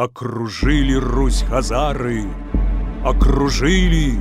Окружили Русь хазары, окружили,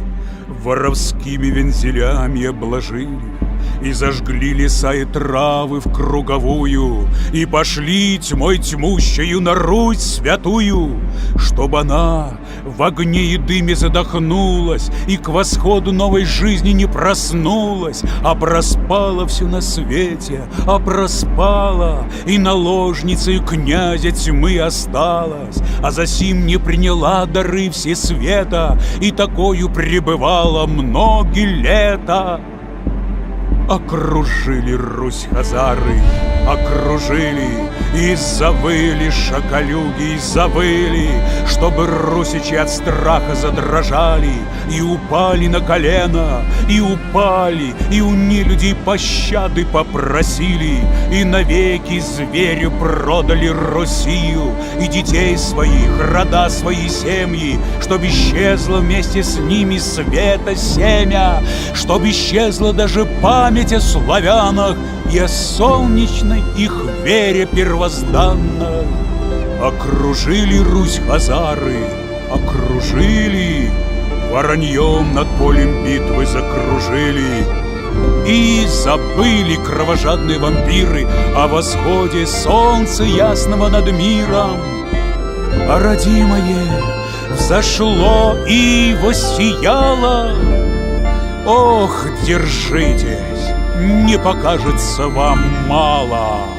воровскими вензелями обложили, и зажгли леса и травы в круговую, и пошли тьмой тьмущую на Русь святую, чтобы она в огне и дыме задохнулась и к восходу новой жизни не проснулась, а проспала все на свете, а проспала, и наложницей князя тьмы осталась, а засим не приняла дары все света, и такою пребывала многие лета. Окружили Русь хазары, окружили, и завыли шакалюги, и завыли, чтобы русичи от страха задрожали, и упали на колено, и упали, и у нелюдей пощады попросили, и навеки зверю продали Россию, и детей своих, рода свои, семьи, чтоб исчезло вместе с ними света семя, чтоб исчезла даже память о славянах и о солнечной их вере первозданной. Окружили Русь хазары, окружили, вороньем над полем битвы закружили, и забыли кровожадные вампиры о восходе солнца ясного над миром. А родимое взошло и воссияло. Ох, держитесь, не покажется вам мало.